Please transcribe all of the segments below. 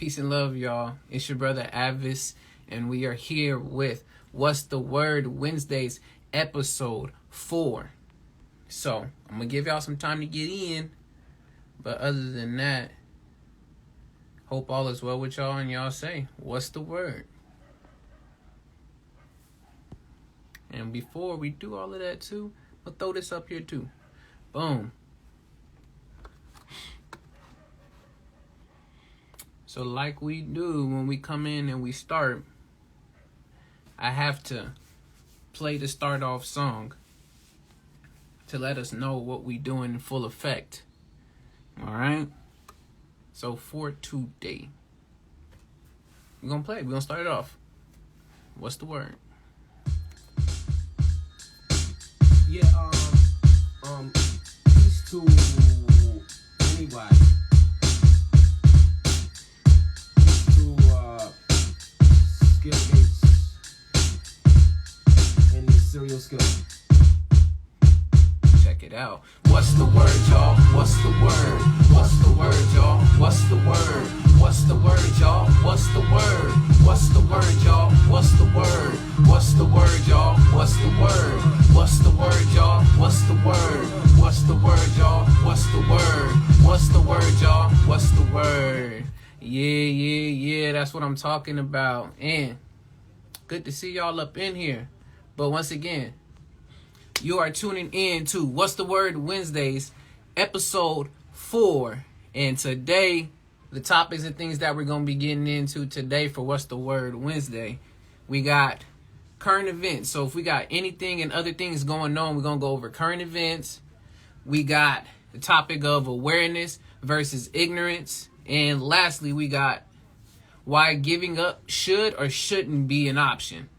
Peace and love, y'all. It's your brother A.D.V.I.S, and we are here with What's the Word Wednesdays, episode 4. So, I'm going to give y'all some time to get in. But other than that, hope all is well with y'all, and y'all say, what's the word? And before we do all of that too, we'll throw this up here too. Boom. So like we do when we come in and we start, I have to play the start off song to let us know what we doing in full effect. Alright? So for today, we're going to play. We're going to start it off. What's the word? Yeah, peace to anybody. Skill Gates and the serial skill. Check it out. What's the word, y'all? What's the word? What's the word, y'all? What's the word? What's the word, y'all? What's the word? What's the word, y'all? What's the word? What's the word, y'all? What's the word? What's the word, y'all? What's the word? What's the word, y'all? What's the word? What's the word, y'all? What's the word? Yeah, that's what I'm talking about. And good to see y'all up in here. But once again, you are tuning in to What's the Word Wednesdays, episode 4. And today, the topics and things that we're going to be getting into today for What's the Word Wednesday, we got current events. So if we got anything and other things going on, we're going to go over current events. We got the topic of awareness versus ignorance. And lastly, we got why giving up should or shouldn't be an option.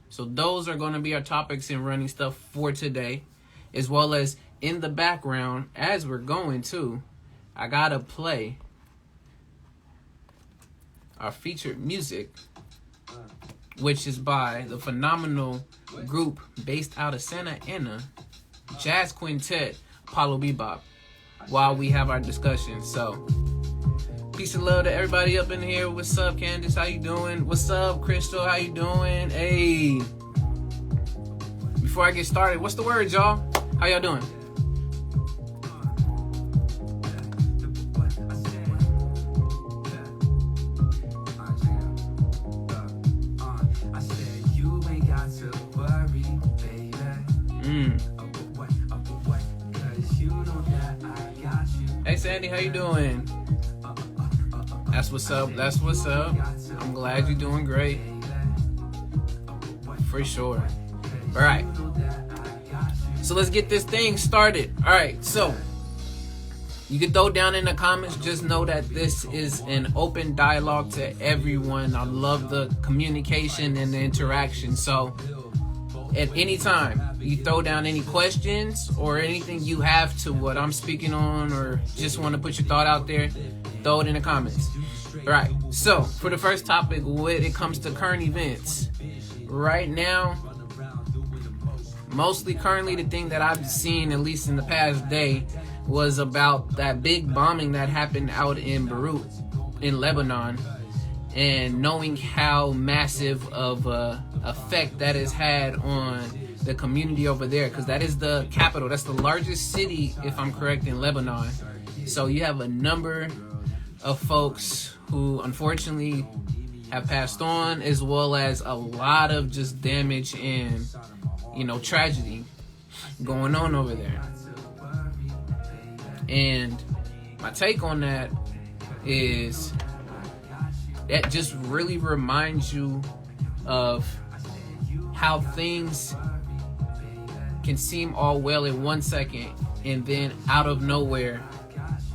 So those are going to be our topics and running stuff for today, as well as in the background as we're going to, I got to play our featured music, which is by the phenomenal group based out of Santa Ana, Jazz Quintet, Apollo Bebop, while we have our discussion. So peace and love to everybody up in here. What's up, Candace? How you doing? What's up, Crystal? How you doing? Hey. Before I get started, what's the word, y'all? How y'all doing? Hey, Sandy, how you doing? That's what's up. That's what's up. I'm glad you're doing great. For sure. All right. So let's get this thing started. All right. So you can throw down in the comments. Just know that this is an open dialogue to everyone. I love the communication and the interaction. So at any time, you throw down any questions or anything you have to what I'm speaking on, or just want to put your thought out there, throw it in the comments. All right, so for the first topic, when it comes to current events, right now, mostly currently the thing that I've seen, at least in the past day, was about that big bombing that happened out in Beirut, in Lebanon, and knowing how massive of a effect that has had on the community over there, because that is the capital. That's the largest city, if I'm correct, in Lebanon. So you have a number of folks who unfortunately have passed on, as well as a lot of just damage and, tragedy going on over there. And my take on that is that just really reminds you of how things can seem all well in 1 second, and then out of nowhere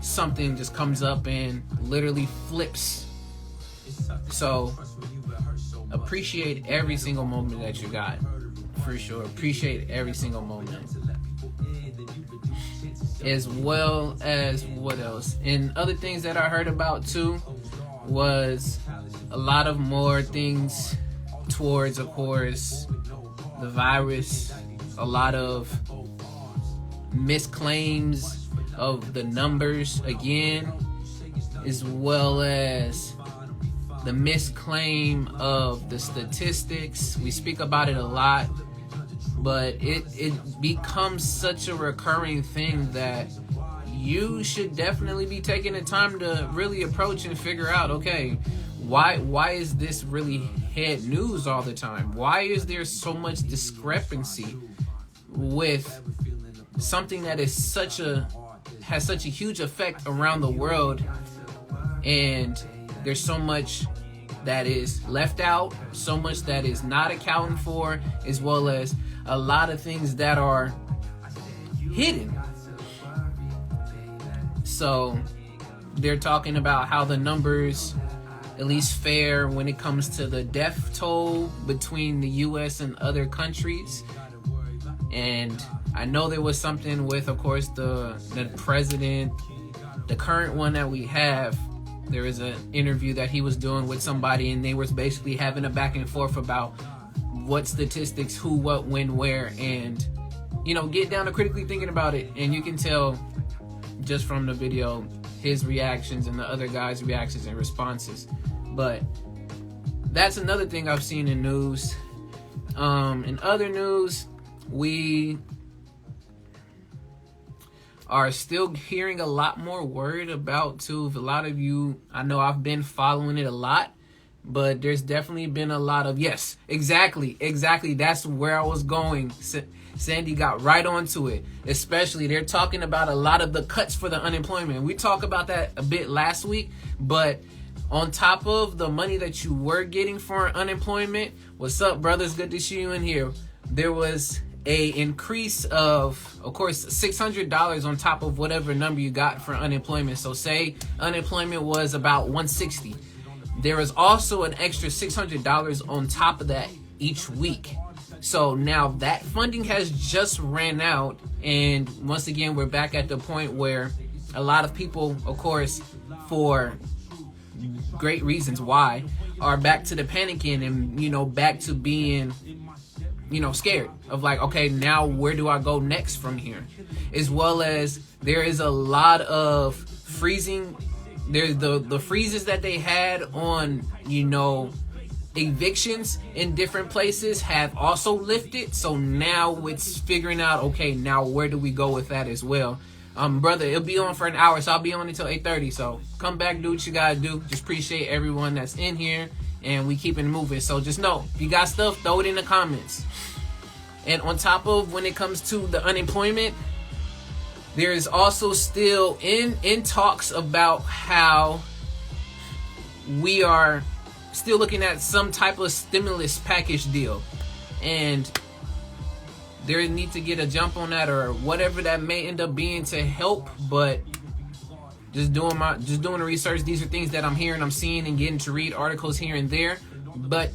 something just comes up and literally flips. So appreciate every single moment that you got, for sure. Appreciate every single moment, as well as what else. And other things that I heard about too was a lot of more things towards, of course, the virus, a lot of misclaims of the numbers again, as well as the misclaim of the statistics. We speak about it a lot, but it becomes such a recurring thing that you should definitely be taking the time to really approach and figure out, okay, why is this really head news all the time? Why is there so much discrepancy with something that is has such a huge effect around the world, and there's so much that is left out, so much that is not accounted for, as well as a lot of things that are hidden. So they're talking about how the numbers at least fare when it comes to the death toll between the U.S. and other countries. And I know there was something with, of course, the president, the current one that we have. There was an interview that he was doing with somebody, and they were basically having a back and forth about what statistics, who, what, when, where, and, you know, get down to critically thinking about it. And you can tell just from the video his reactions and the other guys' reactions and responses. But that's another thing I've seen in news. In other news, we are still hearing a lot more word about, too. A lot of you, I know I've been following it a lot, but there's definitely been a lot of, yes, exactly. That's where I was going. Sandy got right onto it. Especially, they're talking about a lot of the cuts for the unemployment. We talked about that a bit last week, but on top of the money that you were getting for unemployment, what's up, brothers? Good to see you in here. There was a increase of course, $600 on top of whatever number you got for unemployment. So say unemployment was about $160. There is also an extra $600 on top of that each week. So now that funding has just ran out, and once again, we're back at the point where a lot of people, of course, for great reasons why, are back to the panicking and, you know, back to being, you know, scared of like, okay, now where do I go next from here? As well as there is a lot of freezing. There's the freezes that they had on, you know, evictions in different places have also lifted. So now it's figuring out, okay, now where do we go with that as well? Brother, it'll be on for an hour, so I'll be on until 8:30. So come back, do what you gotta do. Just appreciate everyone that's in here, and we keeping it moving. So just know, if you got stuff, throw it in the comments. And on top of when it comes to the unemployment, there is also still in talks about how we are still looking at some type of stimulus package deal, and there need to get a jump on that or whatever that may end up being to help. But just doing the research, these are things that I'm hearing, I'm seeing, and getting to read articles here and there. But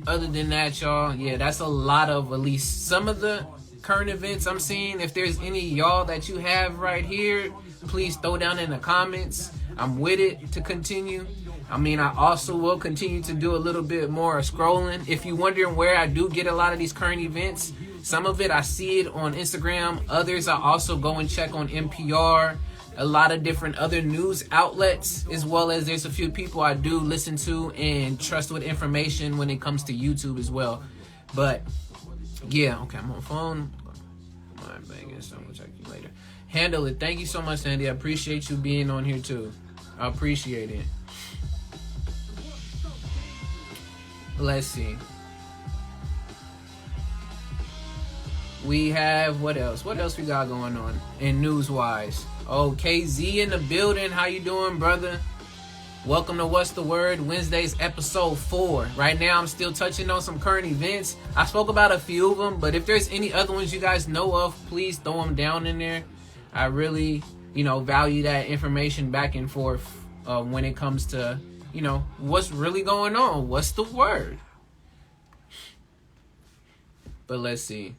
other than that, y'all, yeah, that's a lot of at least some of the current events I'm seeing. If there's any y'all that you have right here, please throw down in the comments. I'm with it to continue. I mean, I also will continue to do a little bit more scrolling. If you're wondering where I do get a lot of these current events, some of it I see it on Instagram. Others I also go and check on NPR, a lot of different other news outlets, as well as there's a few people I do listen to and trust with information when it comes to YouTube as well. But yeah, okay, I'm on phone. Come on, Vegas, so we'll check you later. Handle it. Thank you so much, Sandy. I appreciate you being on here too. I appreciate it. Let's see. We have, what else? What else we got going on in news-wise? Oh, KZ in the building. How you doing, brother? Welcome to What's the Word, Wednesday's episode 4. Right now, I'm still touching on some current events. I spoke about a few of them, but if there's any other ones you guys know of, please throw them down in there. I really, you know, value that information back and forth when it comes to, you know, what's really going on. What's the word? But let's see.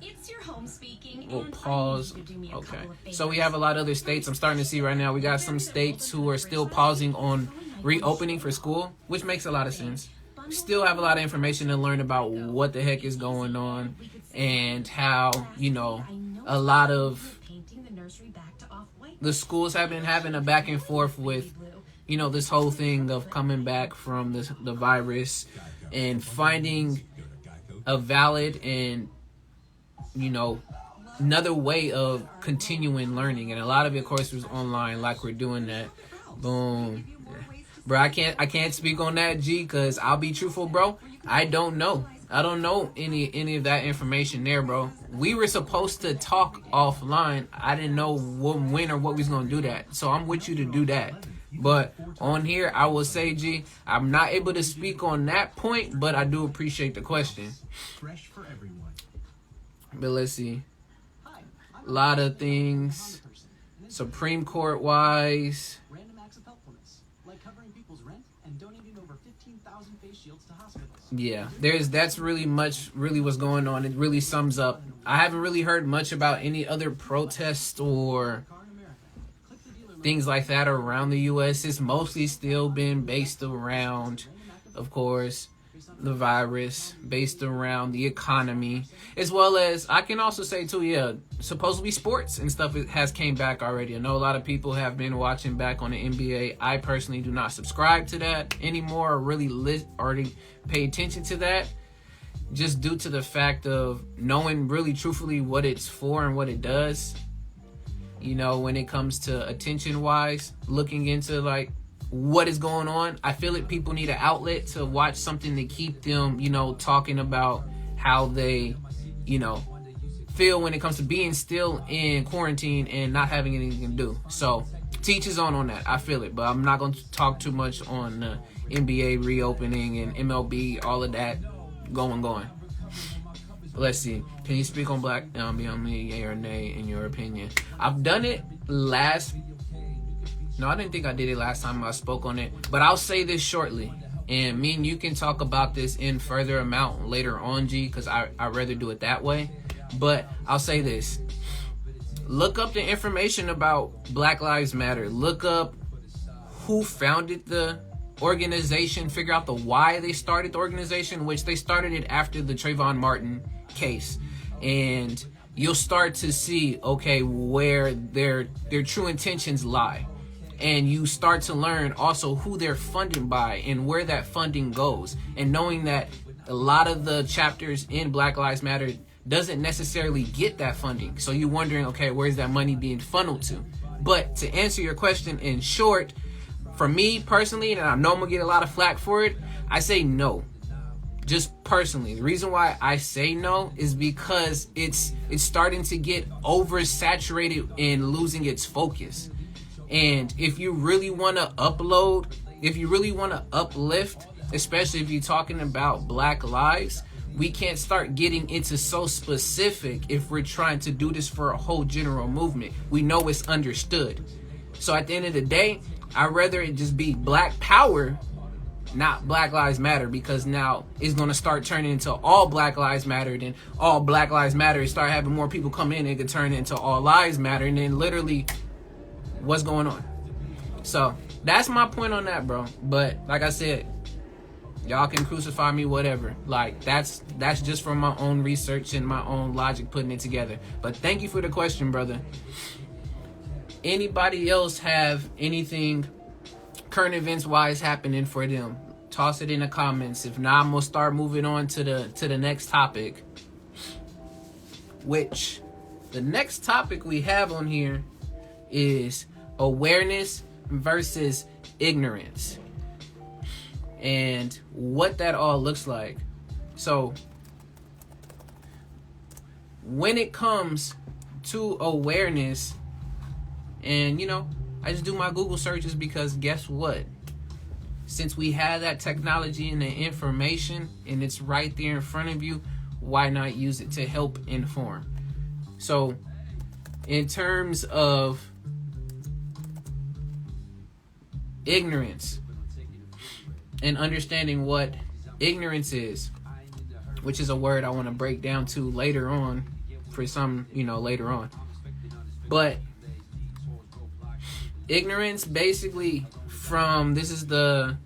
It's your home speaking. We'll pause. Okay. So we have a lot of other states I'm starting to see right now. We got some states who are still pausing on reopening for school, which makes a lot of sense. Still have a lot of information to learn about what the heck is going on and how, you know, a lot of the schools have been having a back and forth with, this whole thing of coming back from the virus and finding a valid and, another way of continuing learning. And a lot of it, of course, was online, like we're doing that. Boom. Bro, I can't speak on that, G, because I'll be truthful, bro. I don't know any of that information there, bro. We were supposed to talk offline. I didn't know when or what we was going to do that. So I'm with you to do that. But on here, I will say, G, I'm not able to speak on that point, but I do appreciate the question. But let's see. A lot of things. Supreme Court wise. Yeah, that's really what's going on. It really sums up. I haven't really heard much about any other protests or things like that around the U.S. It's mostly still been based around, of course, the virus, based around the economy, as well as I can also say too, supposedly sports and stuff has came back already. I know a lot of people have been watching back on the NBA. I personally do not subscribe to that anymore or really already pay attention to that, just due to the fact of knowing really truthfully what it's for and what it does. When it comes to attention wise, looking into like what is going on, I feel like people need an outlet to watch something to keep them, talking about how they, feel when it comes to being still in quarantine and not having anything to do. So teach his own on that. I feel it, but I'm not going to talk too much on the NBA reopening and MLB, all of that going. Let's see. Can you speak on Black Beyond Me, yay or nay, in your opinion? I've done it I didn't think I did it last time I spoke on it, but I'll say this shortly. And me and you can talk about this in further amount later on, G, because I'd rather do it that way. But I'll say this. Look up the information about Black Lives Matter. Look up who founded the organization. Figure out the why they started the organization, which they started it after the Trayvon Martin case. And you'll start to see, okay, where their true intentions lie. And you start to learn also who they're funded by and where that funding goes. And knowing that a lot of the chapters in Black Lives Matter doesn't necessarily get that funding. So you're wondering, okay, where's that money being funneled to? But to answer your question in short, for me personally, and I know I'm going to get a lot of flack for it, I say no. Just personally. The reason why I say no is because it's starting to get oversaturated and losing its focus. And if you really want to uplift, especially if you're talking about Black lives, we can't start getting into so specific if we're trying to do this for a whole general movement. We know it's understood. So at the end of the day, I'd rather it just be Black Power, not Black Lives Matter, because now it's going to start turning into all Black Lives Matter. Then all Black Lives Matter, start having more people come in, it could turn into all lives matter. And then literally, what's going on? So that's my point on that, bro. But like I said, y'all can crucify me, whatever. Like that's just from my own research and my own logic putting it together. But thank you for the question, brother. Anybody else have anything current events wise happening for them? Toss it in the comments. If not, I'm gonna start moving on to the next topic. Which the next topic we have on here is awareness versus ignorance and what that all looks like. So when it comes to awareness, and I just do my Google searches because guess what? Since we have that technology and the information and it's right there in front of you, why not use it to help inform? So in terms of ignorance and understanding what ignorance is, which is a word I want to break down to later on for some, later on. But ignorance, basically, this is the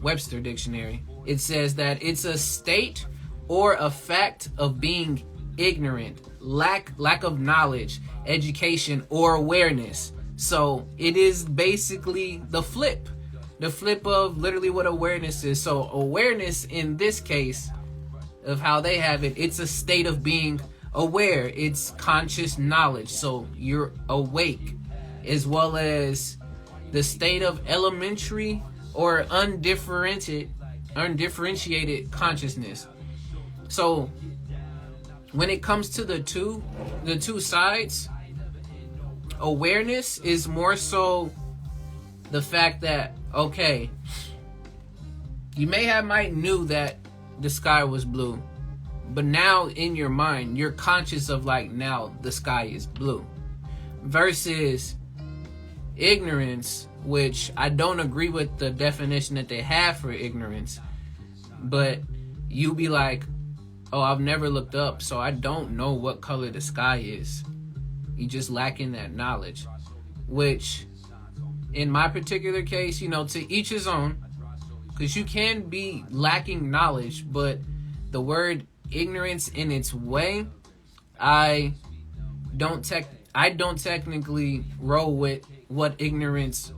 Webster Dictionary. It says that it's a state or a fact of being ignorant, lack of knowledge, education or awareness. So it is basically the flip of literally what awareness is. So awareness in this case of how they have it, it's a state of being aware. It's conscious knowledge. So you're awake, as well as the state of elementary or undifferentiated consciousness. So when it comes to the two sides, awareness is more so the fact that, okay, you might knew that the sky was blue, but now in your mind you're conscious of like, now the sky is blue. Versus ignorance, which I don't agree with the definition that they have for ignorance, but you be like, oh, I've never looked up, so I don't know what color the sky is. You just lacking that knowledge, which in my particular case, to each his own, because you can be lacking knowledge, but the word ignorance in its way, I don't technically roll with what ignorance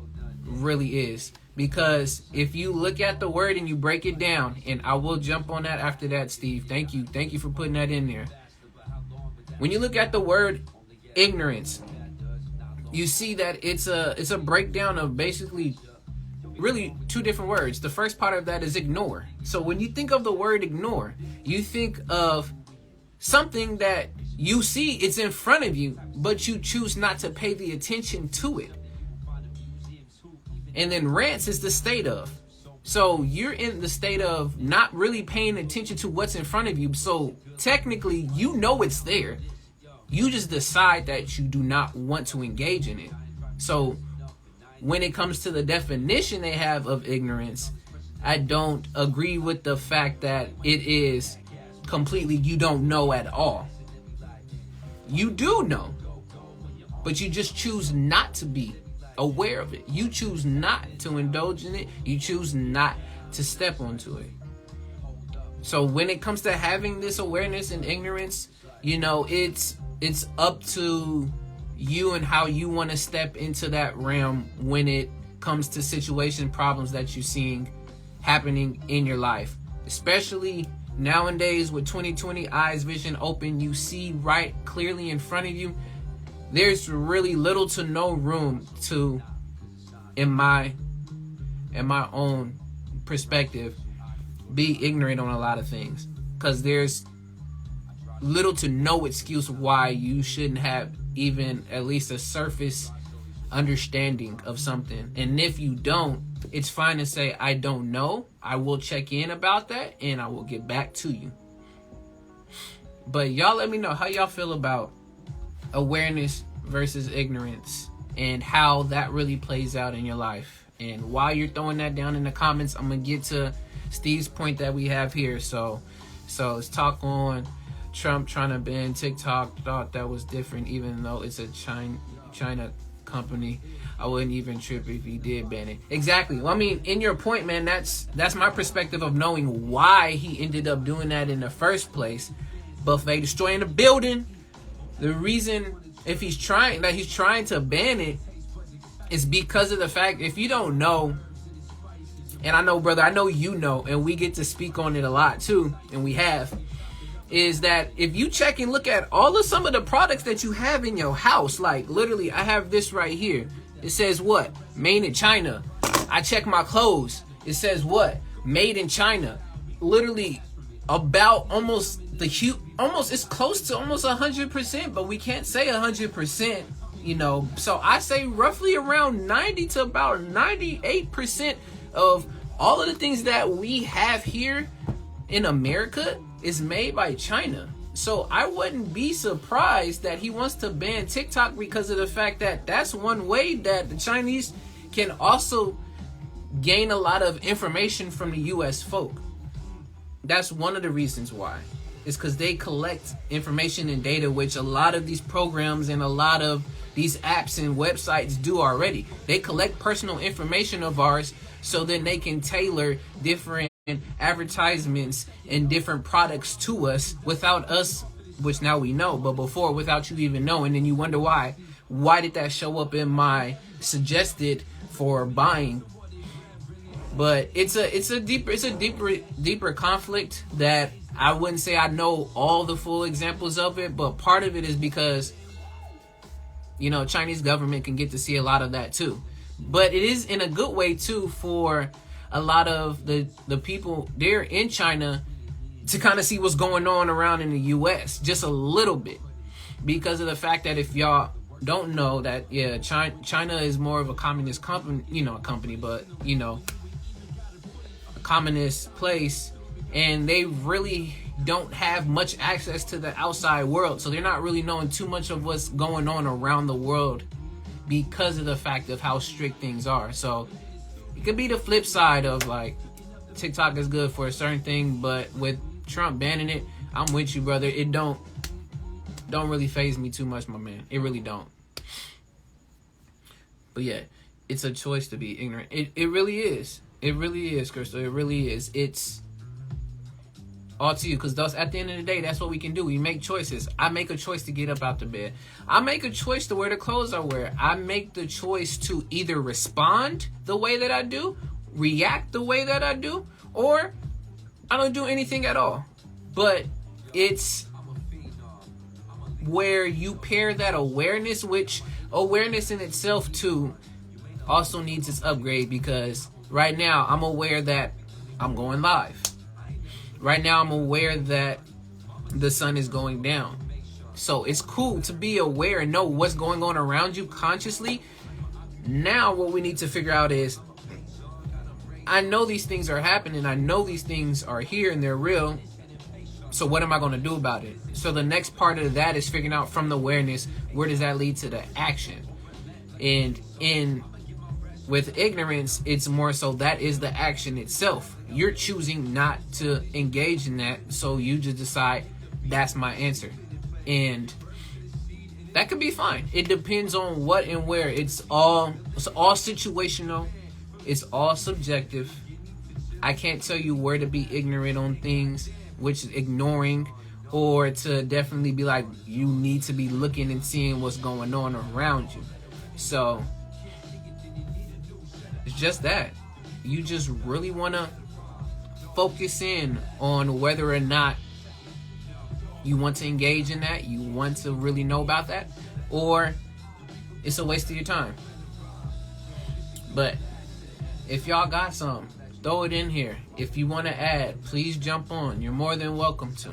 really is. Because if you look at the word and you break it down, and I will jump on that after that, Steve. Thank you for putting that in there. When you look at the word ignorance, you see that it's a breakdown of basically really two different words. The first part of that is ignore. So when you think of the word ignore, you think of something that you see, it's in front of you, but you choose not to pay the attention to it. And then rants is the state of. So you're in the state of not really paying attention to what's in front of you. So technically, it's there. You just decide that you do not want to engage in it. So when it comes to the definition they have of ignorance, I don't agree with the fact that it is completely you don't know at all. You do know, but you just choose not to be aware of it. You choose not to indulge in it. You choose not to step onto it. So when it comes to having this awareness and ignorance, it's up to you and how you want to step into that realm when it comes to situation problems that you're seeing happening in your life. Especially nowadays with 2020 eyes vision open, you see right clearly in front of you. There's really little to no room to, in my own perspective, be ignorant on a lot of things. Because there's little to no excuse why you shouldn't have even at least a surface understanding of something. And if you don't, it's fine to say, I don't know. I will check in about that and I will get back to you. But y'all let me know how y'all feel about awareness versus ignorance and how that really plays out in your life. And while you're throwing that down in the comments, I'm going to get to Steve's point that we have here. So let's talk on Trump trying to ban TikTok. Thought that was different, even though it's a China company. I wouldn't even trip if he did ban it. Exactly. Well, I mean, in your point, man, that's my perspective of knowing why he ended up doing that in the first place. Buffet destroying the building. The reason if he's trying to ban it is because of the fact, if you don't know, and I know, brother, I know you know, and we get to speak on it a lot too, and we have, is that if you check and look at all of some of the products that you have in your house, like literally, I have this right here. It says what? Made in China. I check my clothes. It says what? Made in China. Literally about almost it's close to almost 100%, but we can't say 100%, So I say roughly around 90 to about 98% of all of the things that we have here in America is made by China. So I wouldn't be surprised that he wants to ban TikTok because of the fact that that's one way that the Chinese can also gain a lot of information from the US folk. That's one of the reasons why. It's because they collect information and data, which a lot of these programs and a lot of these apps and websites do already. They collect personal information of ours so then they can tailor different advertisements and different products to us without us which now we know, but before, without you even knowing, and you wonder why. Why did that show up in my suggested for buying? But it's a deeper conflict that I wouldn't say I know all the full examples of it, but part of it is because, you know, Chinese government can get to see a lot of that too. But it is in a good way too for a lot of the people there in China to kind of see what's going on around in the US just a little bit, because of the fact that if y'all don't know that, yeah, China is more of a communist company, but you know, a communist place, and they really don't have much access to the outside world, so they're not really knowing too much of what's going on around the world because of the fact of how strict things are. So it could be the flip side of like TikTok is good for a certain thing, but with Trump banning it, I'm with you, brother. It don't really faze me too much, my man. It really don't. But yeah, it's a choice to be ignorant. It really is. It really is, Crystal. It really is. It's all to you, because at the end of the day, that's what we can do. We make choices. I make a choice to get up out the bed. I make a choice to wear the clothes I wear. I make the choice to either respond the way that I do, react the way that I do, or I don't do anything at all. But it's where you pair that awareness, which awareness in itself too also needs its upgrade, because right now I'm aware that I'm going live. Right now I'm aware that the sun is going down. So it's cool to be aware and know what's going on around you consciously. Now what we need to figure out is, I know these things are happening. I know these things are here and they're real. So what am I going to do about it? So the next part of that is figuring out from the awareness, where does that lead to the action? And with ignorance, it's more so that is the action itself. You're choosing not to engage in that, so you just decide that's my answer. And that could be fine. It depends on what and where. It's all situational. It's all subjective. I can't tell you where to be ignorant on things, which is ignoring, or to definitely be like, you need to be looking and seeing what's going on around you. So it's just that. You just really want to focus in on whether or not you want to engage in that, you want to really know about that, or it's a waste of your time. But if y'all got some, throw it in here. If you want to add, please jump on. You're more than welcome to.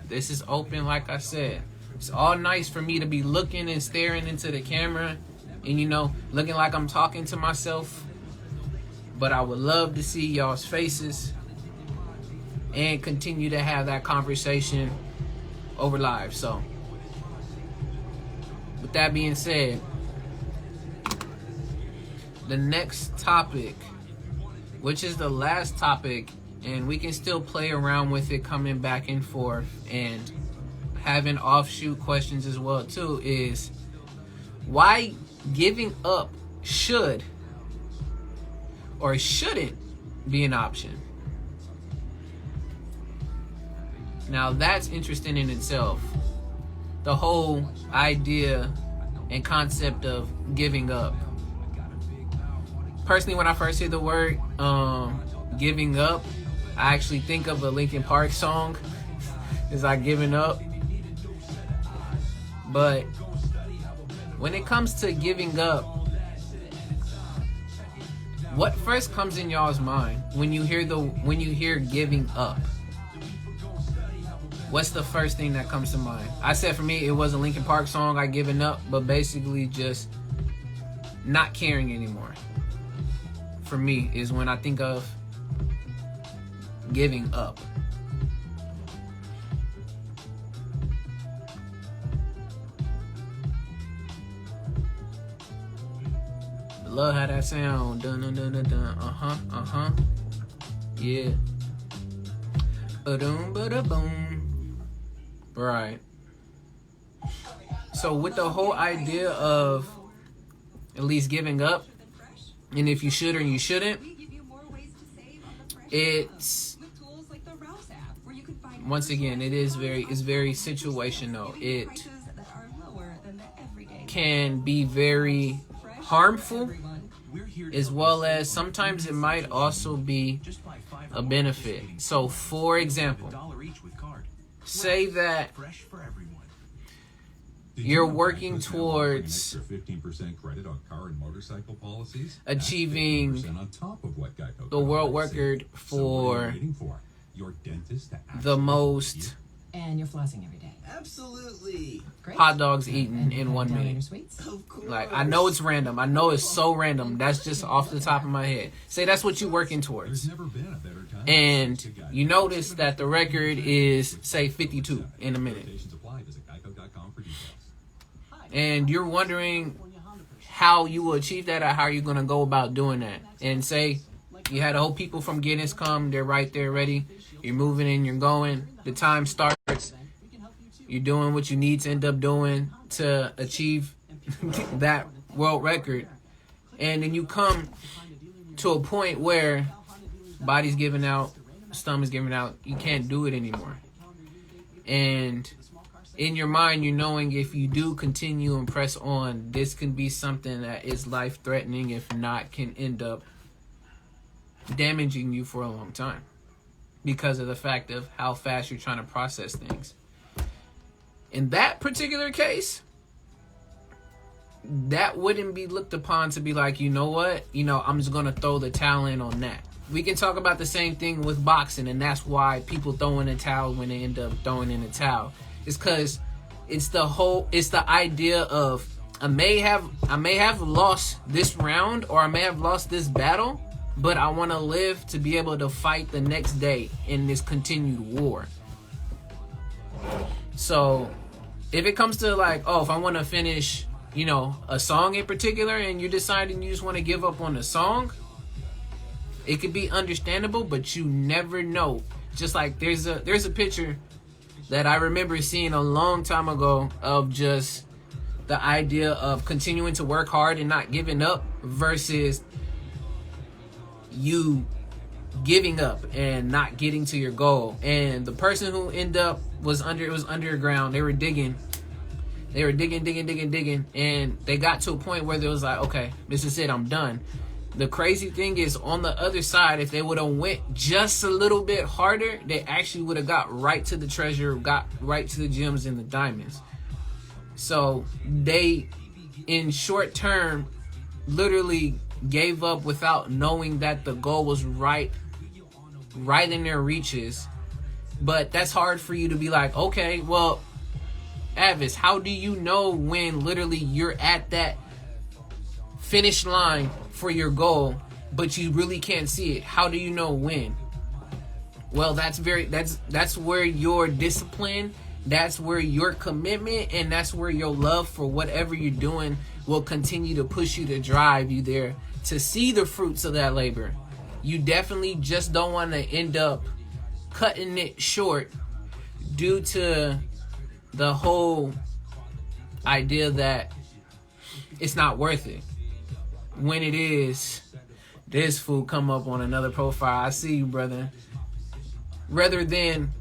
This is open, like I said. It's all nice for me to be looking and staring into the camera and, you know, looking like I'm talking to myself. But I would love to see y'all's faces and continue to have that conversation over live. So with that being said, the next topic, which is the last topic, and we can still play around with it, coming back and forth and having offshoot questions as well too, is why giving up should or shouldn't be an option. Now that's interesting in itself. The whole idea and concept of giving up. Personally, when I first hear the word giving up, I actually think of a Linkin Park song. Is like giving up. But when it comes to giving up, what first comes in y'all's mind when you hear giving up? What's the first thing that comes to mind? I said for me, it was a Linkin Park song, I given up, but basically just not caring anymore. For me, is when I think of giving up. I love how that sound. Dun dun dun dun dun. Yeah. Ba-dum ba-da-boom. Right. So with the whole idea of at least giving up, and if you should or you shouldn't, it's once again, it's very situational. It can be very harmful, as well as sometimes it might also be a benefit. So, for example, say that you're working towards 15% credit on car and motorcycle policies, achieving on top of what Geico the world record for your dentist to the most And you're flossing every day. Absolutely. Great. hot dogs eaten And in 1 down minute. your sweets. Of course. Like, I know it's random. I know it's so random. That's just off the top of my head. Say that's what you're working towards. There's never been a better time. And you notice that the record is, say, 52 in a minute. Limitations apply. Visit geico.com for details. And you're wondering how you will achieve that, or how you're going to go about doing that. And say you had a whole people from Guinness come. They're right there ready. You're moving and you're going. The time starts. You're doing what you need to end up doing to achieve that world record. And then you come to a point where body's giving out, stomach's giving out. You can't do it anymore. And in your mind, you're knowing if you do continue and press on, this can be something that is life-threatening. If not, can end up damaging you for a long time because of the fact of how fast you're trying to process things. In that particular case, that wouldn't be looked upon to be like, you know what? I'm just going to throw the towel in on that. We can talk about the same thing with boxing, and that's why people throw in a towel when they end up throwing in a towel. It's because it's the idea of I may have lost this round, or I may have lost this battle, but I want to live to be able to fight the next day in this continued war. So if it comes to like, if I want to finish, a song in particular, and you're deciding you just want to give up on the song, it could be understandable, but you never know. Just like there's a picture that I remember seeing a long time ago of just the idea of continuing to work hard and not giving up versus you giving up and not getting to your goal. And the person who ended up was underground. They were digging, and they got to a point where they was like, okay, this is it, I'm done. The crazy thing is, on the other side, if they would have went just a little bit harder, they actually would have got right to the treasure, got right to the gems and the diamonds. So they, in short term, literally gave up without knowing that the goal was right in their reaches. But that's hard for you to be like, okay, well, A.D.V.I.S, how do you know when literally you're at that finish line for your goal, but you really can't see it? How do you know when? Well, that's where your discipline, that's where your commitment, and that's where your love for whatever you're doing will continue to push you, to drive you there, to see the fruits of that labor. You definitely just don't want to end up cutting it short due to the whole idea that it's not worth it. When it is, this fool come up on another profile. I see you, brother. Rather than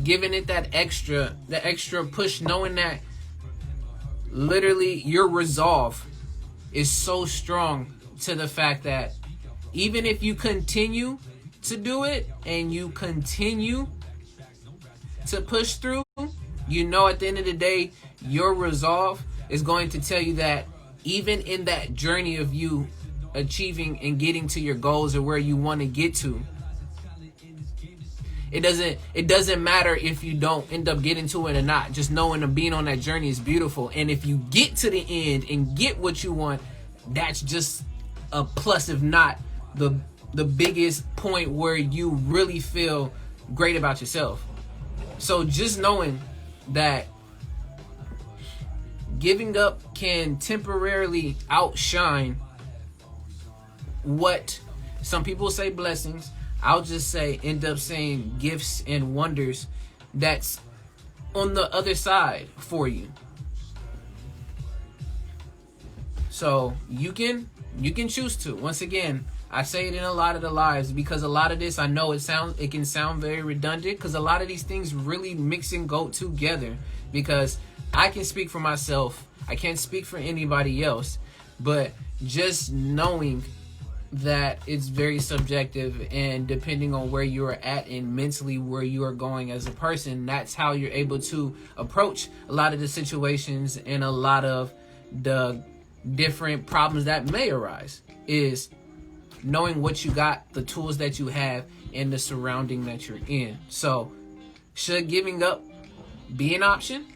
giving it the extra push, knowing that literally your resolve is so strong to the fact that even if you continue to do it and you continue to push through, at the end of the day, your resolve is going to tell you that even in that journey of you achieving and getting to your goals or where you want to get to, it doesn't matter if you don't end up getting to it or not. Just knowing that being on that journey is beautiful. And if you get to the end and get what you want, that's just a plus, if not the biggest point where you really feel great about yourself. So just knowing that giving up can temporarily outshine what some people say blessings, I'll just say end up saying gifts and wonders that's on the other side for you. So you can choose to. Once again, I say it in a lot of the lives because a lot of this, I know it can sound very redundant because a lot of these things really mix and go together. Because I can speak for myself, I can't speak for anybody else, but just knowing that it's very subjective, and depending on where you're at and mentally where you are going as a person, that's how you're able to approach a lot of the situations and a lot of the different problems that may arise, is knowing what you got, the tools that you have, and the surrounding that you're in. So should giving up be an option?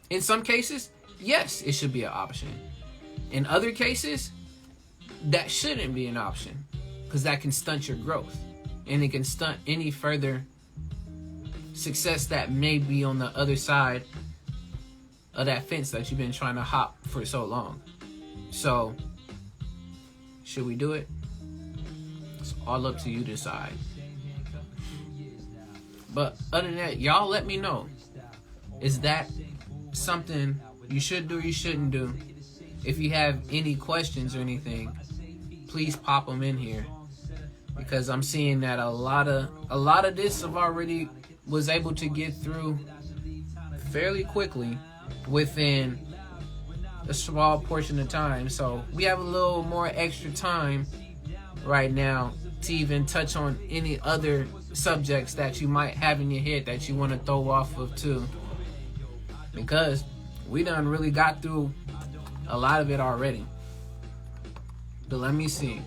In some cases, yes, it should be an option. In other cases, that shouldn't be an option, because that can stunt your growth, and it can stunt any further success that may be on the other side of that fence that you've been trying to hop for so long. So should we do it? It's all up to you to decide. But other than that, y'all let me know. Is that something you should do or you shouldn't do? If you have any questions or anything, please pop them in here, because I'm seeing that a lot of this I've already was able to get through fairly quickly within a small portion of time. So we have a little more extra time right now to even touch on any other subjects that you might have in your head that you want to throw off of too, because we done really got through a lot of it already. But let me see.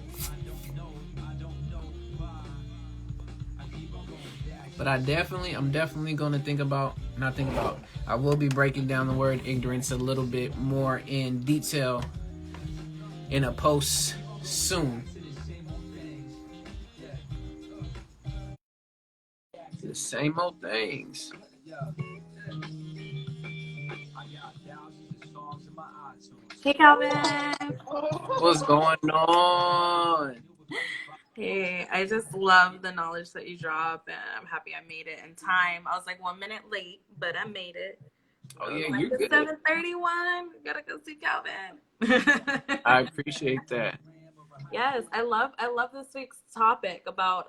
But I'm definitely going to I will be breaking down the word ignorance a little bit more in detail in a post soon. The same old things. Hey, Calvin. What's going on? Hey, I just love the knowledge that you drop, and I'm happy I made it in time. I was like 1 minute late, but I made it. Oh I was yeah, like, you're it's good. 7:31. Gotta go see Calvin. I appreciate that. Yes, I love this week's topic about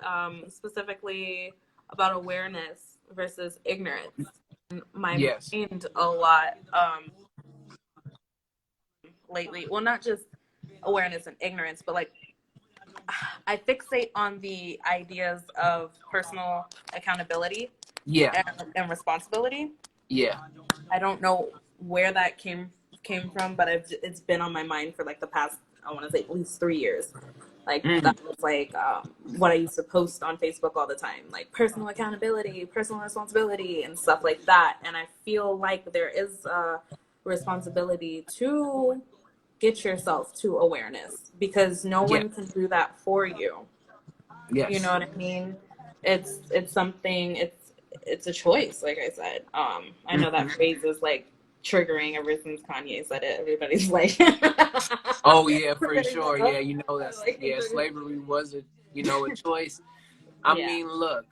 specifically about awareness versus ignorance. In my Yes. mind a lot lately. Well, not just awareness and ignorance, but like I fixate on the ideas of personal accountability Yeah. and responsibility. Yeah. I don't know where that came from, but it's been on my mind for like the past, I want to say, at least 3 years. Like that was like what I used to post on Facebook all the time, like personal accountability, personal responsibility, and stuff like that. And I feel like there is a responsibility to get yourself to awareness, because no Yeah. one can do that for you. You know Yes. what I mean? It's something, it's a choice, like I said. I know that phrase is like triggering ever since Kanye said it. Everybody's like Oh yeah, for everybody's sure. like, Yeah, oh. that's Like, slavery was a choice. I yeah. mean, look,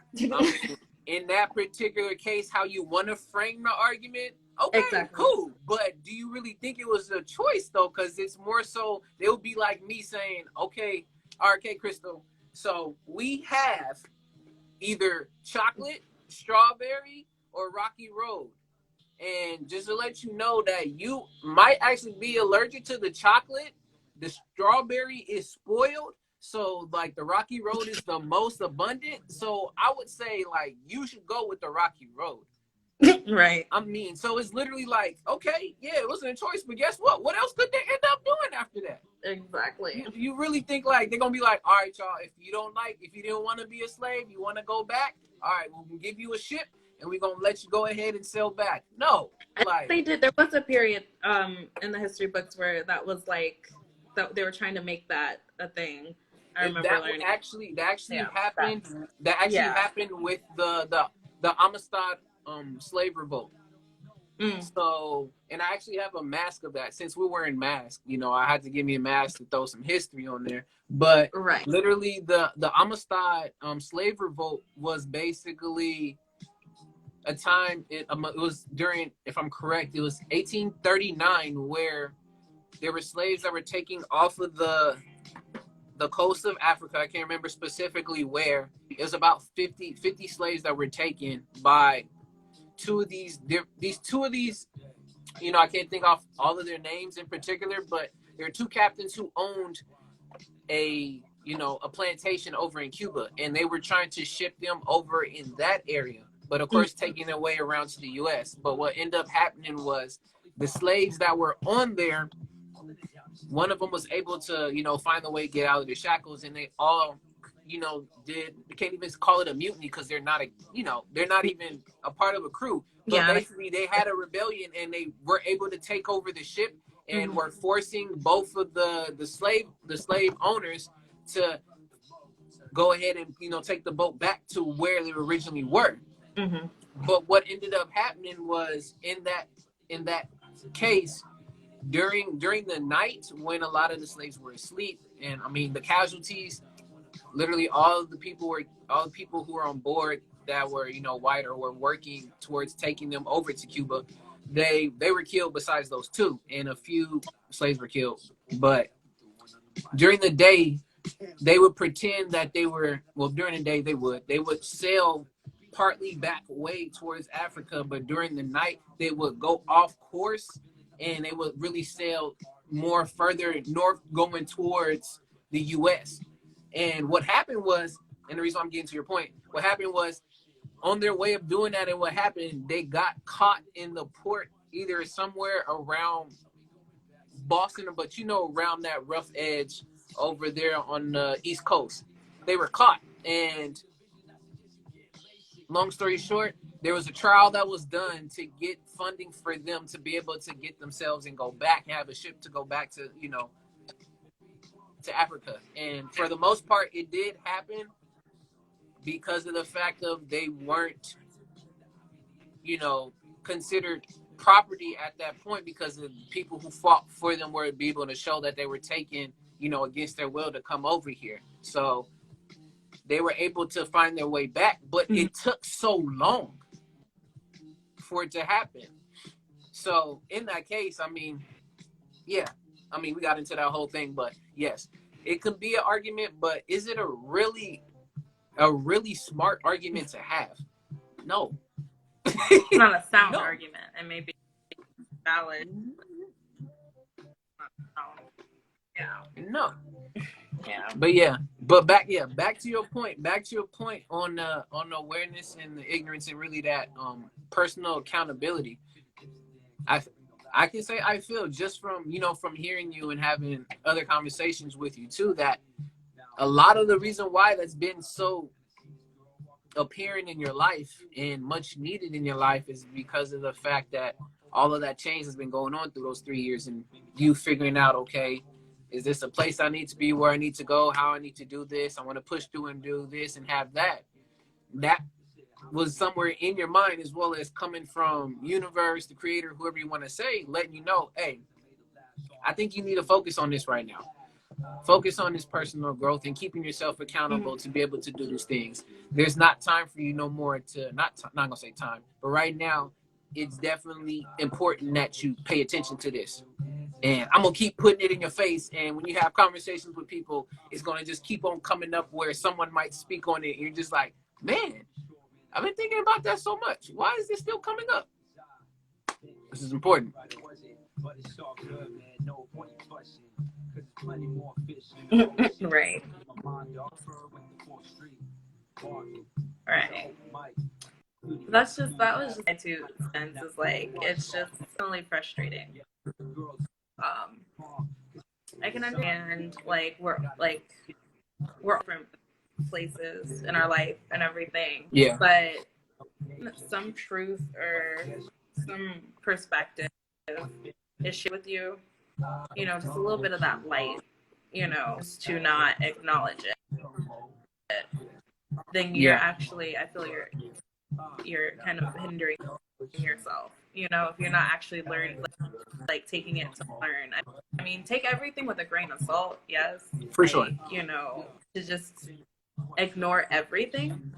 in that particular case, how you want to frame the argument, okay, Exactly. cool. But do you really think it was a choice though? Because it's more so it would be like me saying, okay, RK Crystal. So we have either chocolate, strawberry, or rocky road. And just to let you know that you might actually be allergic to the chocolate, the strawberry is spoiled. So like the rocky road is the most abundant. So I would say like you should go with the rocky road. Right. I mean, so it's literally like, okay, yeah, it wasn't a choice, but guess what? What else could they end up doing after that? Exactly. You really think like they're gonna be like, all right, y'all, if you didn't want to be a slave, you want to go back, all right, we'll give you a ship and we're gonna let you go ahead and sail back. No, like They did. There was a period in the history books where that was like that they were trying to make that a thing. I remember that learning. actually happened. That. That actually Yeah. happened with the Amistad slave revolt. So, and I actually have a mask of that. Since we're wearing masks, I had to give me a mask to throw some history on there. But Right. literally, the Amistad slave revolt was basically a time. It was during, if I'm correct, it was 1839, where there were slaves that were taking off of the the coast of Africa. I can't remember specifically where. It was about 50 slaves that were taken by these two of these, you know, I can't think off all of their names in particular, but there are two captains who owned a plantation over in Cuba, and they were trying to ship them over in that area, but of course taking their way around to the US. But what ended up happening was the slaves that were on there, one of them was able to, find a way to get out of the shackles, and they all, did, you can't even call it a mutiny because they're not even a part of a crew. But Yeah. basically they had a rebellion, and they were able to take over the ship, and were forcing both of the slave owners to go ahead and take the boat back to where they originally were. But what ended up happening was in that case, during the night when a lot of the slaves were asleep, and I mean the casualties, literally all the people who were on board that were white or were working towards taking them over to Cuba, they were killed besides those two, and a few slaves were killed. But during the day they would pretend that they were, well, during the day they would sail partly back way towards Africa, but during the night they would go off course, and they would really sail more further north, going towards the US. And what happened was, and the reason I'm getting to your point, what happened was, on their way of doing that, and what happened, they got caught in the port, either somewhere around Boston, but around that rough edge over there on the East Coast. They were caught, and long story short, there was a trial that was done to get funding for them to be able to get themselves and go back and have a ship to go back to, to Africa. And for the most part, it did happen because of the fact of they weren't, considered property at that point, because the people who fought for them were be able to show that they were taken, against their will to come over here. So they were able to find their way back, but it took so long for it to happen. So in that case, I mean, yeah, we got into that whole thing, but yes, it could be an argument, but is it a really smart argument to have? No. It's not a sound No. argument. It may be valid. Yeah. No. Yeah. But back to your point. Back to your point on the awareness and the ignorance, and really that personal accountability. I can say I feel, just from from hearing you and having other conversations with you too, that a lot of the reason why that's been so apparent in your life and much needed in your life is because of the fact that all of that change has been going on through those 3 years, and you figuring out, okay, is this a place I need to be, where I need to go, how I need to do this, I want to push through and do this and have that was somewhere in your mind, as well as coming from universe, the creator, whoever you want to say, letting you know, hey, I think you need to focus on this right now. Focus on this personal growth and keeping yourself accountable to be able to do these things. There's not time for you no more to, not gonna say time, but right now it's definitely important that you pay attention to this. And I'm gonna keep putting it in your face, and when you have conversations with people, it's gonna just keep on coming up where someone might speak on it and you're just like, man, I've been thinking about that so much. Why is this still coming up? This is important. Right. Right. That was just my 2 cents. Is like, it's just really frustrating. I can understand, like, we're from places in our life and everything. Yeah. But some truth or some perspective is shared with you, just a little bit of that light, just to not acknowledge it, then you're actually, I feel you're kind of hindering yourself, if you're not actually learning, like taking it to learn. I mean, take everything with a grain of salt, yes. For sure. To just ignore everything.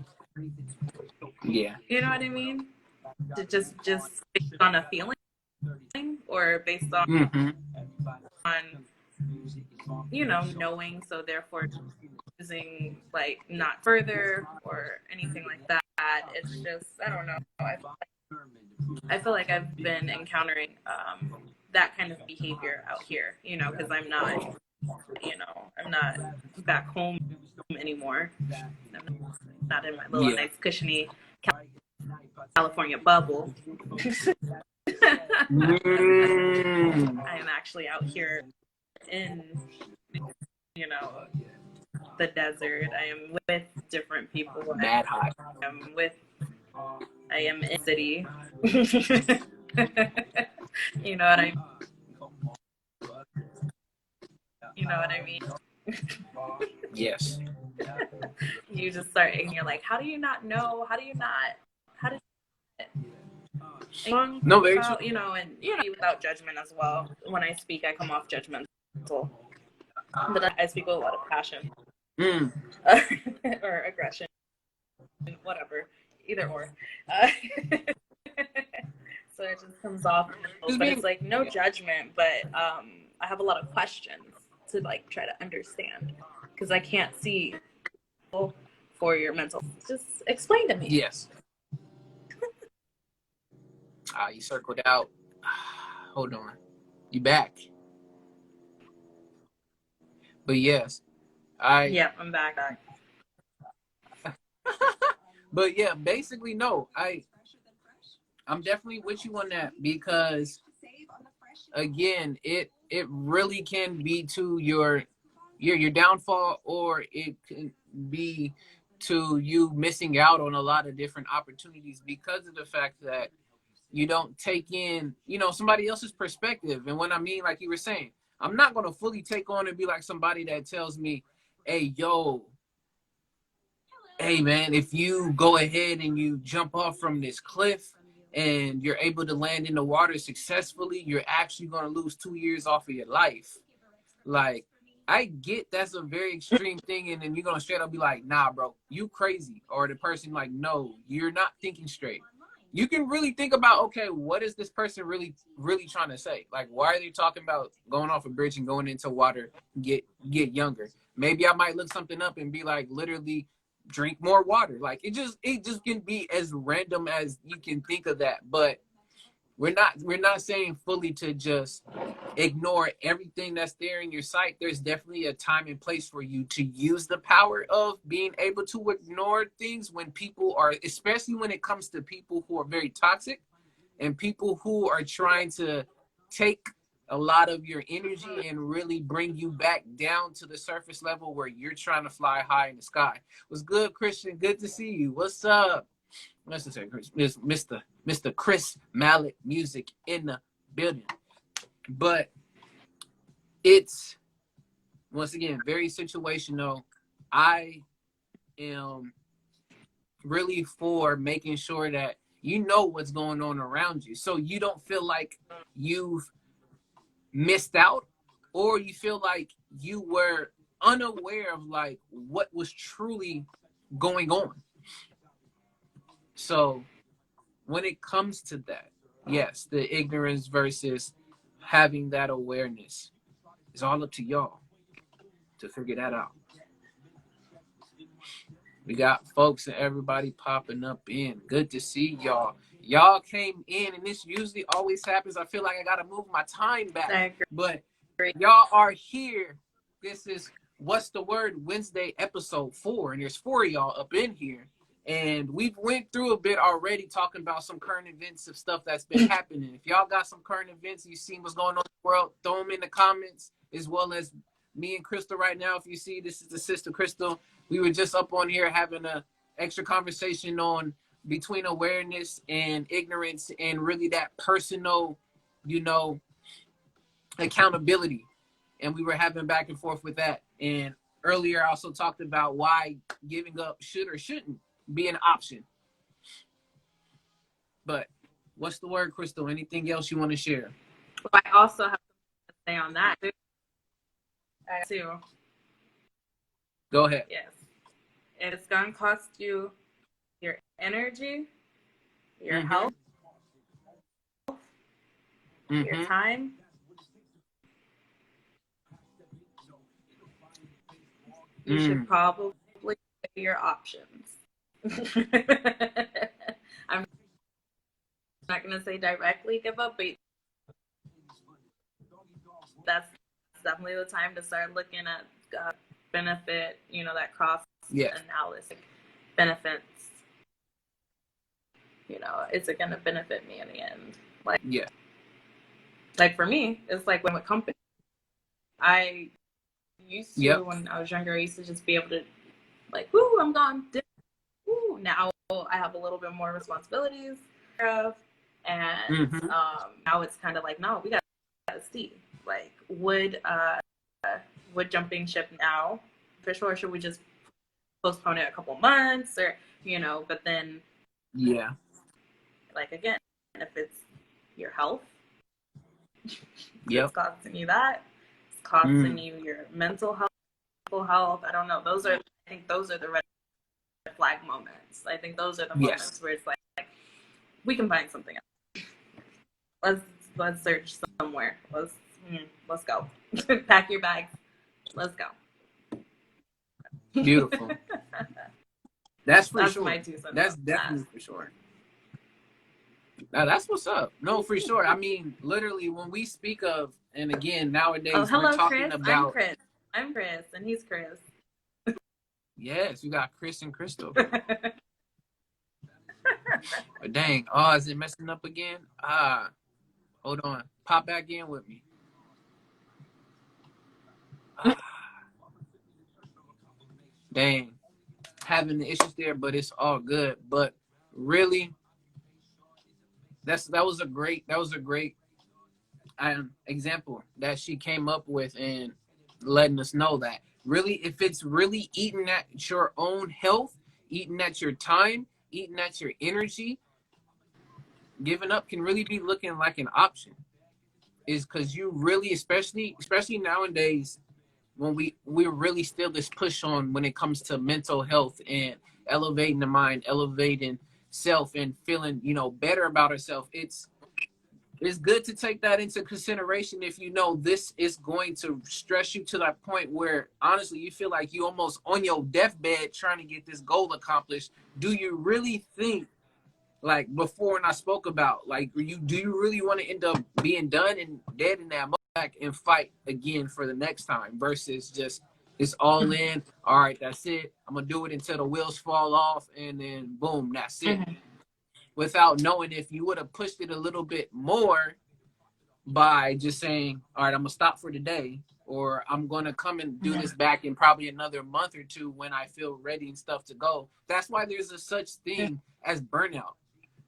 Yeah. You know what I mean? To just based on a feeling, or based on knowing, so therefore choosing like not further or anything like that. It's just, I don't know. I feel like I've been encountering that kind of behavior out here, because I'm not back home anymore. I'm not in my little Yeah. nice cushiony California bubble. I am actually out here in, the desert. I am with different people. Mad hot. I am in the city. You know what I mean? Yes. You just start and you're like, how do you not know? How do you No, very true. and without judgment as well. When I speak, I come off judgmental, but I speak with a lot of passion or aggression, whatever, either or. So it just comes off, but it's like no judgment, but I have a lot of questions to like try to understand because I can't see for your mental. Just explain to me. Yes. You circled out. Hold on. You back. But yes, Yeah, I'm back. But yeah, basically no. I'm definitely with you on that because again, it really can be to your downfall, or it can be to you missing out on a lot of different opportunities because of the fact that you don't take in, somebody else's perspective. And when I mean, like you were saying, I'm not going to fully take on and be like somebody that tells me, hey, man, if you go ahead and you jump off from this cliff and you're able to land in the water successfully, you're actually going to lose 2 years off of your life. Like, I get that's a very extreme thing, and then you're going to straight up be like, nah, bro, you crazy. Or the person like, no, you're not thinking straight. You can really think about, okay, what is this person really, really trying to say? Like, why are they talking about going off a bridge and going into water, get younger? Maybe I might look something up and be like, literally, drink more water. Like, it just can be as random as you can think of that. But we're not saying fully to just ignore everything that's there in your sight. There's definitely a time and place for you to use the power of being able to ignore things when people are, especially when it comes to people who are very toxic and people who are trying to take a lot of your energy and really bring you back down to the surface level where you're trying to fly high in the sky. What's good, Christian? Good to see you. What's up? Mr. Chris Mallet Music in the building. But it's, once again, very situational. I am really for making sure that you know what's going on around you, so you don't feel like you've missed out, or you feel like you were unaware of like what was truly going on. So when it comes to that, yes, the ignorance versus having that awareness is all up to y'all to figure that out. We got folks and everybody popping up in. Good to see y'all. Y'all came in, and this usually always happens. I feel like I gotta move my time back, but y'all are here. This is What's the Word Wednesday episode 4, and there's 4 of y'all up in here. And we've went through a bit already talking about some current events of stuff that's been happening. If y'all got some current events, you seen what's going on in the world, throw them in the comments, as well as me and Crystal right now. If you see, this is the sister Crystal. We were just up on here having a extra conversation on between awareness and ignorance and really that personal, accountability. And we were having back and forth with that. And earlier I also talked about why giving up should or shouldn't be an option. But what's the word, Crystal? Anything else you want to share? Well, I also have to say on that too. Go ahead. Yes. It's going to cost you your energy, your health, your time, you should probably weigh your options. I'm not going to say directly give up, but that's definitely the time to start looking at benefit, that cross analysis benefits. Is it going to benefit me in the end? Like for me, it's like when with company, I used to, when I was younger, I used to just be able to like, whoo, I'm gone. Woo. Now I have a little bit more responsibilities, and now it's kind of like, no, we got to see. Like, would jumping ship now for sure? Should we just postpone it a couple months, or But then, like again, if it's your health, it's costing you that. It's costing you your mental health. I don't know. I think those are the red flag moments. I think those are the moments where it's like we can find something else. Let's search somewhere. Let's go. Pack your bags. Let's go. Beautiful. That's sure. My 2 cents. That's definitely for sure. Now that's what's up. No, for sure. I mean, literally, when we speak of, and again, nowadays hello, we're talking Chris. about. I'm Chris, and he's Chris. Yes, you got Chris and Crystal. But dang, is it messing up again? Hold on. Pop back in with me. Dang. Having the issues there, but it's all good. But really, that was a great example that she came up with, and letting us know that really, if it's really eating at your own health, eating at your time, eating at your energy, giving up can really be looking like an option. Is because you really, especially nowadays, when we really still this push on when it comes to mental health and elevating the mind, elevating self, and feeling better about herself. It's good to take that into consideration if this is going to stress you to that point where honestly you feel like you almost on your deathbed trying to get this goal accomplished. Do you really think, like before when I spoke about, like, do you really want to end up being done and dead in that back and fight again for the next time versus just it's all in, all right, that's it, I'm gonna do it until the wheels fall off and then boom, that's it. Without knowing if you would have pushed it a little bit more by just saying, all right, I'm gonna stop for today, or I'm gonna come and do this back in probably another month or two when I feel ready and stuff to go. That's why there's a such thing as burnout.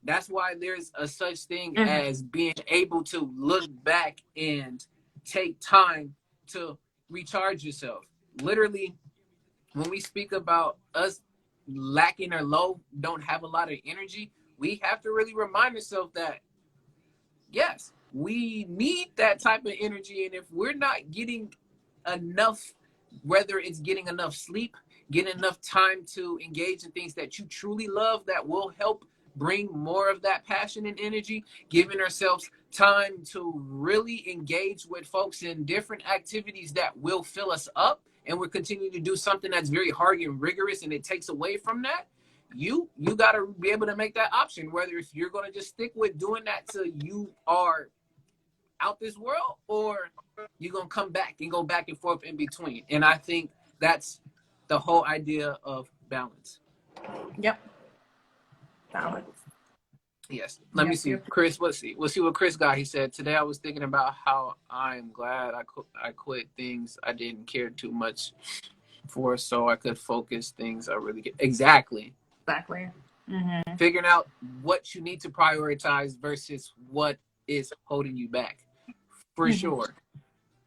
That's why there's a such thing as being able to look back and take time to recharge yourself. Literally, when we speak about us lacking or low, don't have a lot of energy, we have to really remind ourselves that, yes, we need that type of energy. And if we're not getting enough, whether it's getting enough sleep, getting enough time to engage in things that you truly love that will help bring more of that passion and energy, giving ourselves time to really engage with folks in different activities that will fill us up, and we're continuing to do something that's very hard and rigorous and it takes away from that, you got to be able to make that option, whether if you're going to just stick with doing that till you are out this world, or you're going to come back and go back and forth in between. And I think that's the whole idea of balance. Yep. Balance. Yes. Let me see. Chris, we'll see what Chris got. He said, today I was thinking about how I'm glad I quit things I didn't care too much for so I could focus things I really get. Exactly. Mm-hmm. Figuring out what you need to prioritize versus what is holding you back. For sure.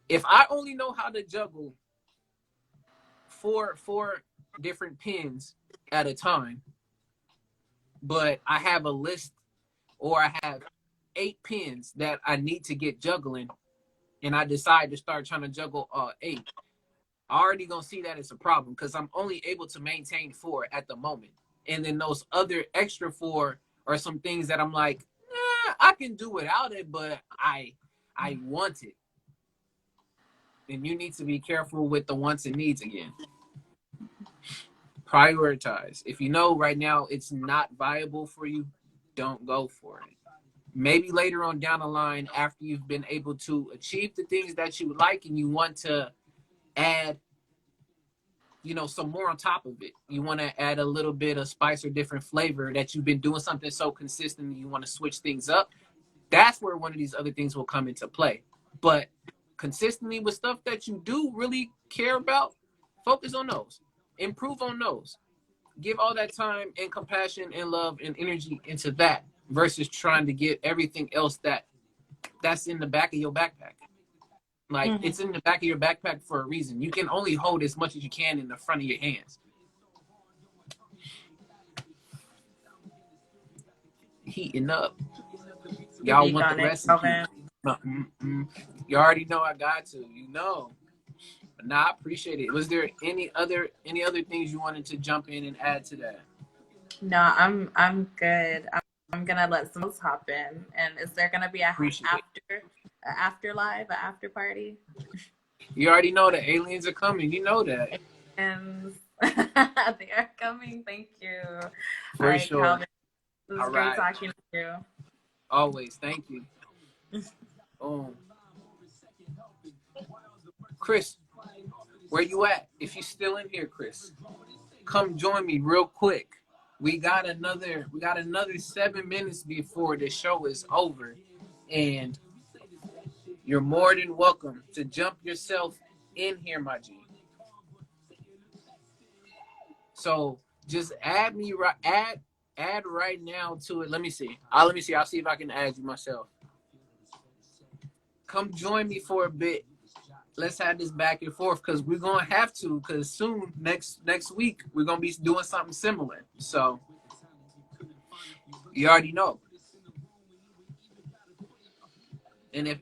If I only know how to juggle four different pins at a time, but I have a list, or I have 8 pins that I need to get juggling, and I decide to start trying to juggle 8, I already gonna see that it's a problem because I'm only able to maintain 4 at the moment. And then those other extra 4 are some things that I'm like, I can do without it, but I want it. And you need to be careful with the wants and needs again. Prioritize. If you know right now it's not viable for you, don't go for it. Maybe later on down the line, after you've been able to achieve the things that you like and you want to add, some more on top of it. You want to add a little bit of spice or different flavor that you've been doing something so consistent you want to switch things up. That's where one of these other things will come into play. But consistently with stuff that you do really care about, focus on those. Improve on those. Give all that time and compassion and love and energy into that versus trying to get everything else that's in the back of your backpack. Like, it's in the back of your backpack for a reason. You can only hold as much as you can in the front of your hands. Heating up. Y'all want the recipe. You already know I got to, But nah, I appreciate it. Was there any other things you wanted to jump in and add to that? No, I'm good. I'm gonna let someone else hop in. And is there gonna be a after live, a after party? You already know the aliens are coming. You know that. And they are coming. Thank you. For all right, sure. Calvin. It was All great right. talking to you. Always. Thank you. Chris, where you at? If you're still in here, Chris, come join me real quick. We got another 7 minutes before the show is over, and you're more than welcome to jump yourself in here, my G. So just add me add right now to it. Let me see. I'll see if I can add you myself. Come join me for a bit. Let's have this back and forth because we're gonna have to. Because soon next week we're gonna be doing something similar. So you already know. And if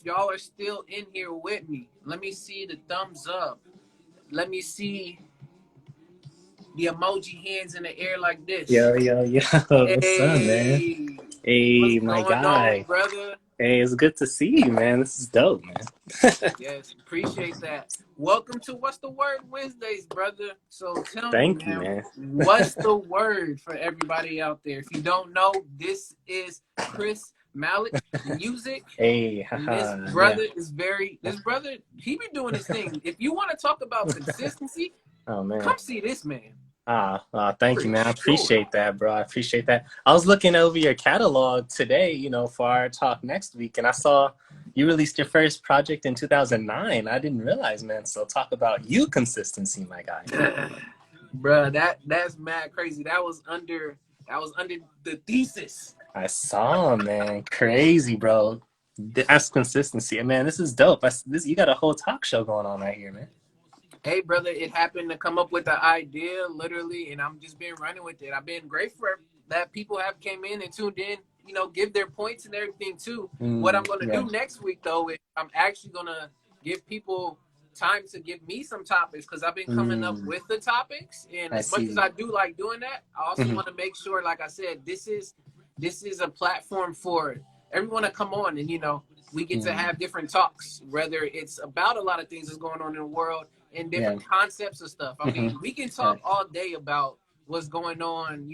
y'all are still in here with me, let me see the thumbs up. Let me see the emoji hands in the air like this. Yo, what's up, man? Hey, Hey, what's my going guy. on, brother? Hey, it's good to see you, man. This is dope, man. Yes, appreciate that. Welcome to What's the Word Wednesdays, brother. So tell me, Thank you, man, man. what's the word for everybody out there? If you don't know, this is Chris Malik Music. Hey, And this haha, brother yeah. he be doing his thing. If you want to talk about consistency, Oh, man. come see this man. Thank you, man. I appreciate that, bro. I appreciate that. I was looking over your catalog today, for our talk next week, and I saw you released your first project in 2009. I didn't realize, man. So talk about you consistency, my guy. Bruh, that's mad crazy. That was under the thesis. I saw, man. Crazy, bro. That's consistency. Man, this is dope. You got a whole talk show going on right here, man. Hey, brother, it happened to come up with the idea, literally, and I'm just been running with it. I've been grateful that people have came in and tuned in, give their points and everything, too. What I'm going to do next week, though, is I'm actually going to give people time to give me some topics because I've been coming up with the topics. And as much as I do like doing that, I also want to make sure, like I said, this is a platform for everyone to come on and, we get to have different talks, whether it's about a lot of things that's going on in the world and different concepts of stuff. I mean, we can talk all day about what's going on,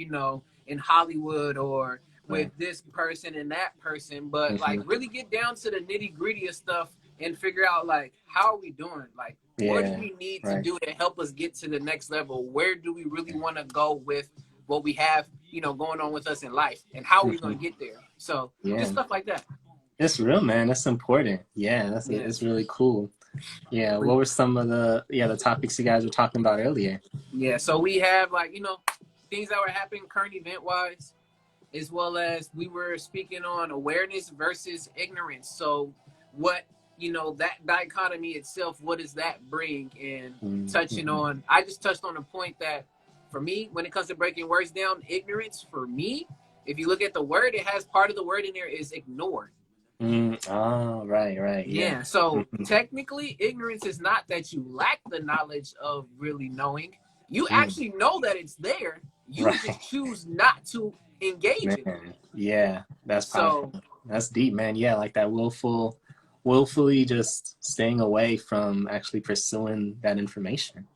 in Hollywood or with this person and that person, but like really get down to the nitty gritty of stuff and figure out like, how are we doing? Like, what do we need to do to help us get to the next level? Where do we really want to go with what we have, going on with us in life, and how are we going to get there? So just stuff like that. It's real, man. That's important. Yeah, it's really cool. Yeah, what were some of the topics you guys were talking about earlier? Yeah, so we have things that were happening current event wise, as well as we were speaking on awareness versus ignorance. So what that dichotomy itself, what does that bring? And touching on, I just touched on the point that for me, when it comes to breaking words down, ignorance for me, if you look at the word, it has part of the word in there is ignore. Right. Yeah. So technically, ignorance is not that you lack the knowledge of really knowing. You actually know that it's there. You just choose not to engage in it. Yeah, that's powerful. That's deep, man. Yeah, like that willfully just staying away from actually pursuing that information.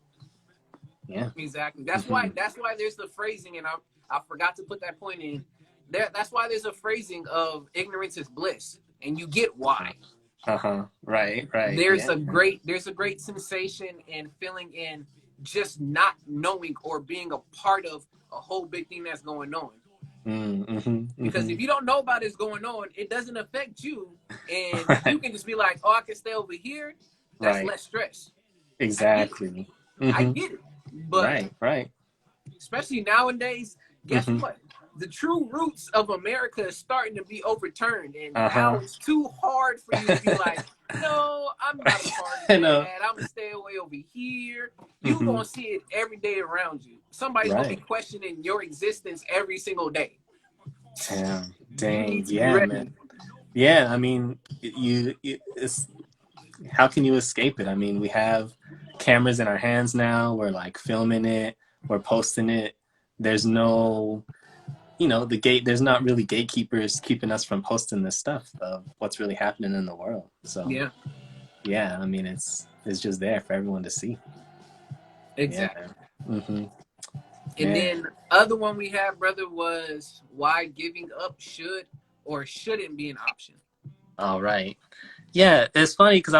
Yeah. Exactly. That's Mm-hmm. why. That's why there's the phrasing, and I forgot to put that point in. That's why there's a phrasing of ignorance is bliss, and you get why. Uh-huh. Right. There's Yeah. a great sensation and feeling in just not knowing or being a part of a whole big thing that's going on. Because if you don't know about it's going on, it doesn't affect you, and you can just be like, "Oh, I can stay over here." That's Right. less stress. Exactly. I get it, but Right. especially nowadays, guess Mm-hmm. what? The true roots of America is starting to be overturned, and now Uh-huh. it's too hard for you to be like, "No, I'm not a part of I know. that. I'm gonna stay away over here." You Mm-hmm. gonna see it every day around you. Somebody's gonna be Right. questioning your existence every single day. Damn. You Dang. need to be Yeah, ready. man. Yeah, I mean, it's how can you escape it? I mean, we have cameras in our hands now. We're like filming it, we're posting it. There's no, there's not really gatekeepers keeping us from posting this stuff of what's really happening in the world. So, Yeah, yeah, I mean, it's just there for everyone to see. Yeah, exactly. man. And Man. then other one we had, brother, was why giving up should or shouldn't be an option. All right. Yeah, it's funny because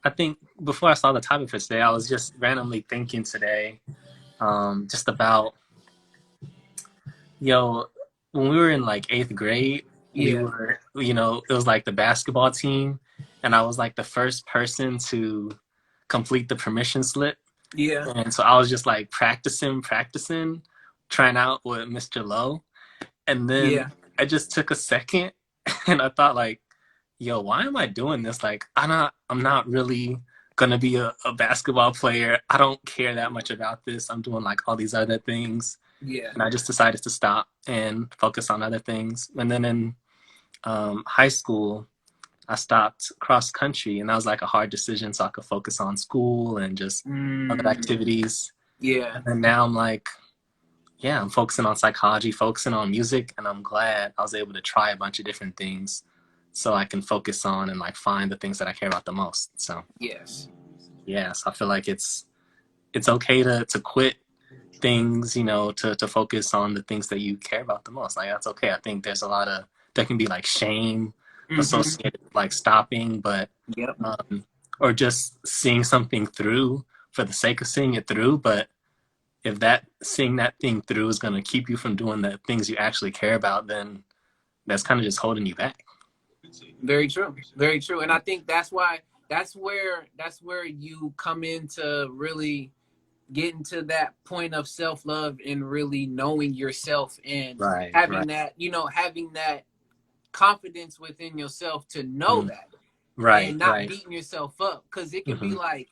I think before I saw the topic for today, I was just randomly thinking today, just about, yo, when we were in like eighth grade, Yeah, it was like the basketball team, and I was like the first person to complete the permission slip. yeah, And so I was just like practicing, trying out with Mr. Lowe. And then yeah, I just took a second and I thought like, yo, why am I doing this? Like, I'm not really gonna be a basketball player. I don't care that much about this. I'm doing like all these other things. yeah. And I just decided to stop and focus on other things. And then in high school, I stopped cross country, and that was like a hard decision so I could focus on school and just other activities. Yeah, And then now I'm like, yeah, I'm focusing on psychology, focusing on music, and I'm glad I was able to try a bunch of different things so I can focus on and like find the things that I care about the most. So yes, yeah, so I feel like it's okay to quit things, to focus on the things that you care about the most. Like that's okay. I think there can be like shame associated with like stopping, but yep, or just seeing something through for the sake of seeing it through. But if seeing that thing through is going to keep you from doing the things you actually care about, then that's kind of just holding you back. very true, very true. And I think that's where you come in to really getting to that point of self-love and really knowing yourself and Right, having right. that confidence within yourself to know that Right, and not right. beating yourself up, because it can be Mm-hmm. like,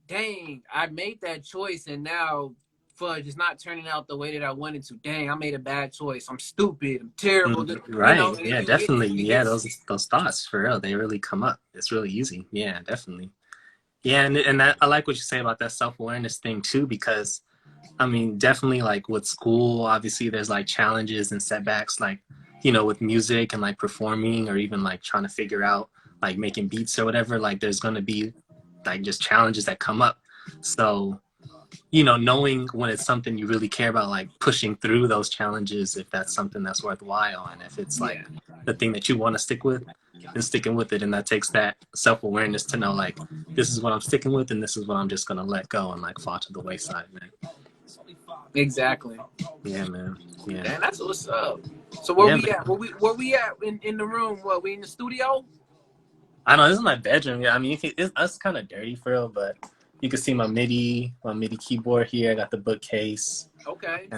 dang, I made that choice and now fudge is not turning out the way that I wanted to. Dang, I made a bad choice. I'm stupid. I'm terrible. Right. And Yeah, you get definitely. you Yeah, get those thoughts for real, they really come up. It's really easy. Yeah, definitely. Yeah, and I like what you say about that self-awareness thing too, because I mean, definitely like with school, obviously there's like challenges and setbacks, like, with music and like performing or even like trying to figure out like making beats or whatever, like there's going to be like just challenges that come up. So, knowing when it's something you really care about, like pushing through those challenges, if that's something that's worthwhile and if it's like yeah, the thing that you want to stick with, and sticking with it. And that takes that self-awareness to know like, this is what I'm sticking with and this is what I'm just going to let go and like fall to the wayside, man. exactly. Yeah, man. Yeah. And that's what's up. So where Yeah, we man. at? Where we at in the room? What, we in the studio? I know this is my bedroom. Yeah, I mean, it's kind of dirty for real, but you can see my MIDI keyboard here. I got the bookcase. Okay.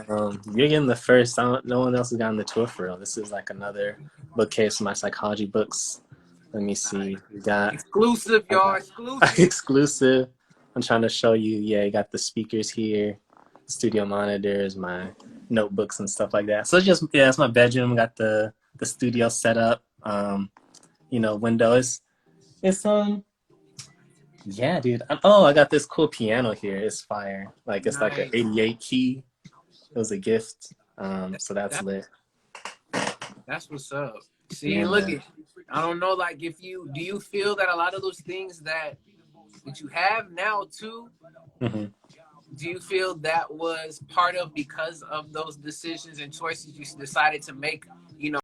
You're getting the first. No one else has gotten the tour for real. This is like another bookcase for my psychology books. Let me see. We got Exclusive, y'all. Exclusive. exclusive. I'm trying to show you. Yeah, you got the speakers here, studio monitors, my notebooks and stuff like that. So it's my bedroom. Got the studio set up. Windows. It's yeah, dude. I got this cool piano here. It's fire. Like it's like an Nice. 88 key. It was a gift. So that's lit. That's what's up. See, Yeah, look man. it. I don't know, like, do you feel that a lot of those things that you have now too, Mm-hmm. do you feel that was part of because of those decisions and choices you decided to make, you know,